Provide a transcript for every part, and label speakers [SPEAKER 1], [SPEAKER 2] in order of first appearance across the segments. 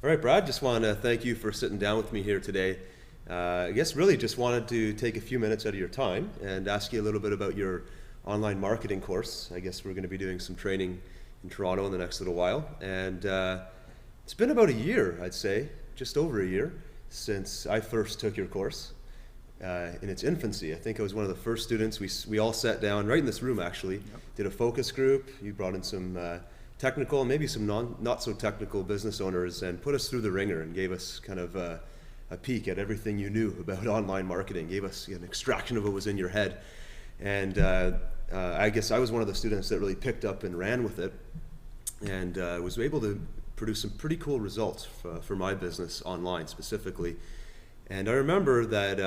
[SPEAKER 1] All right, Brad, just want to thank you for sitting down with me here today. I guess really just wanted to take a few minutes out of your time and ask you a little bit about your online marketing course. I guess we're going to be doing some training in Toronto in the next little while. And it's been about a year, I'd say, just over a year, since I first took your course in its infancy. I think I was one of the first students. We all sat down right in this room, actually, did a focus group. You brought in some technical, maybe some not so technical business owners and put us through the ringer and gave us kind of a peek at everything you knew about online marketing, gave us an extraction of what was in your head. And I guess I was one of the students that really picked up and ran with it and was able to produce some pretty cool results for my business online specifically. And I remember that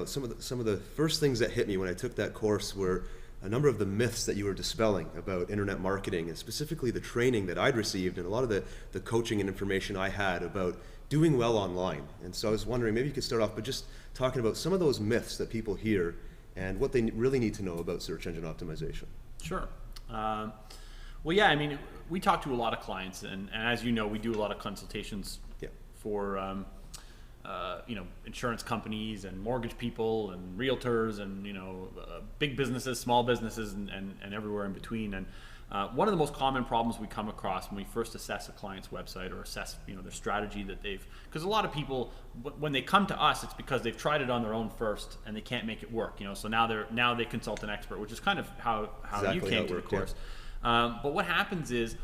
[SPEAKER 1] some of the first things that hit me when I took that course were a number of the myths that you were dispelling about internet marketing, and specifically the training that I'd received and a lot of the coaching and information I had about doing well online. And so I was wondering, maybe you could start off by just talking about some of those myths that people hear and what they really need to know about search engine optimization.
[SPEAKER 2] Sure. Well, yeah, I mean, we talk to a lot of clients, and as you know, we do a lot of consultations for insurance companies and mortgage people and realtors and big businesses, small businesses, and everywhere in between. And one of the most common problems we come across when we first assess a client's website or assess their strategy that because a lot of people, when they come to us, it's because they've tried it on their own first and they can't make it work. So now they consult an expert, which is kind of how exactly you came to the course. Yeah. But what happens is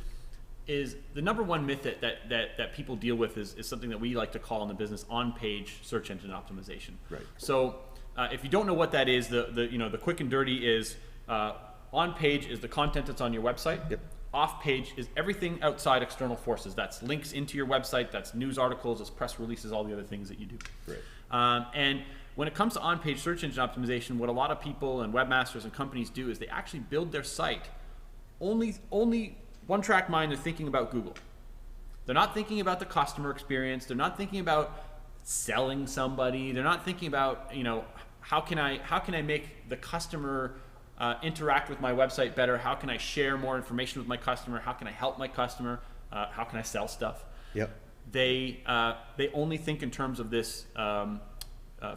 [SPEAKER 2] the number one myth that people deal with is something that we like to call in the business on-page search engine optimization.
[SPEAKER 1] Right.
[SPEAKER 2] So if you don't know what that is, the quick and dirty is on-page is the content that's on your website.
[SPEAKER 1] Yep.
[SPEAKER 2] Off-page is everything outside external forces. That's links into your website, that's news articles, that's press releases, all the other things that you do.
[SPEAKER 1] Right.
[SPEAKER 2] And when it comes to on-page search engine optimization, what a lot of people and webmasters and companies do is they actually build their site only one track mind. They're thinking about Google. They're not thinking about the customer experience. They're not thinking about selling somebody. They're not thinking about how can I make the customer interact with my website better? How can I share more information with my customer? How can I help my customer? How can I sell stuff?
[SPEAKER 1] Yep.
[SPEAKER 2] They only think in terms of this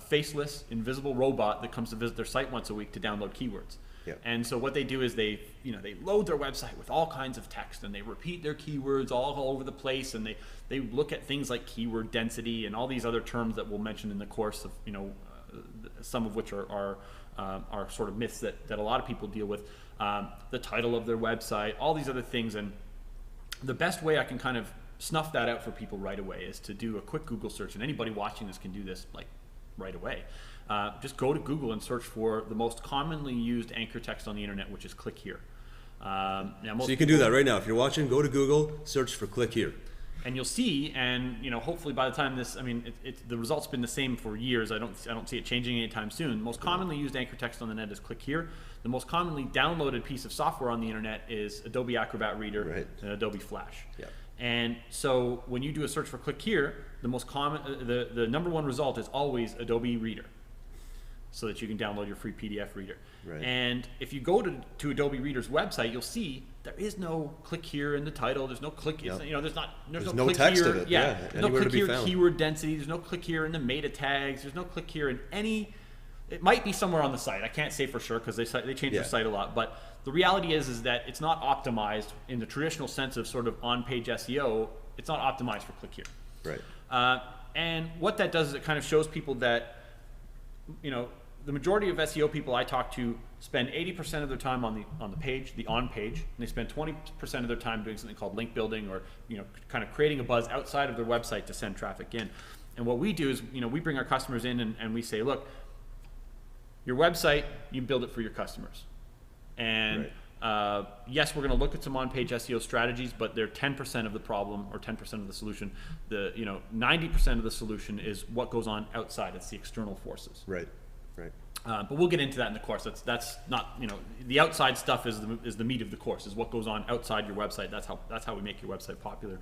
[SPEAKER 2] faceless, invisible robot that comes to visit their site once a week to download keywords.
[SPEAKER 1] Yep.
[SPEAKER 2] And so what they do is they load their website with all kinds of text and they repeat their keywords all over the place, and they look at things like keyword density and all these other terms that we'll mention in the course of some of which are sort of myths that a lot of people deal with, the title of their website, all these other things. And the best way I can kind of snuff that out for people right away is to do a quick Google search, and anybody watching this can do this like right away. Just go to Google and search for the most commonly used anchor text on the internet, which is click here.
[SPEAKER 1] So you can do that right now. If you're watching, go to Google, search for click here.
[SPEAKER 2] And you'll see, and hopefully by the time this, the result's been the same for years. I don't see it changing anytime soon. The most commonly used anchor text on the net is click here. The most commonly downloaded piece of software on the internet is Adobe Acrobat Reader and Adobe Flash.
[SPEAKER 1] Yeah.
[SPEAKER 2] And so when you do a search for click here, the most common, the number one result is always Adobe Reader, so that you can download your free PDF reader.
[SPEAKER 1] Right.
[SPEAKER 2] And if you go to Adobe Reader's website, you'll see there is no click here in the title. There's no click.
[SPEAKER 1] Yep.
[SPEAKER 2] There's
[SPEAKER 1] no
[SPEAKER 2] click
[SPEAKER 1] text
[SPEAKER 2] here.
[SPEAKER 1] of it.
[SPEAKER 2] Yeah. There's no click here
[SPEAKER 1] found.
[SPEAKER 2] Keyword density. There's no click here in the meta tags. There's no click here in any. It might be somewhere on the site. I can't say for sure because they change their site a lot. But the reality is that it's not optimized in the traditional sense of sort of on-page SEO. It's not optimized for click here.
[SPEAKER 1] Right.
[SPEAKER 2] And what that does is it kind of shows people that the majority of SEO people I talk to spend 80% of their time on the page, the on page, and they spend 20% of their time doing something called link building, or kind of creating a buzz outside of their website to send traffic in. And what we do is we bring our customers in and we say, look, your website, you build it for your customers. And yes, we're going to look at some on-page SEO strategies, but they're 10% of the problem or 10% of the solution. 90% of the solution is what goes on outside. It's the external forces.
[SPEAKER 1] Right. Right.
[SPEAKER 2] But we'll get into that in the course. That's not the outside stuff is the meat of the course, is what goes on outside your website. That's how we make your website popular.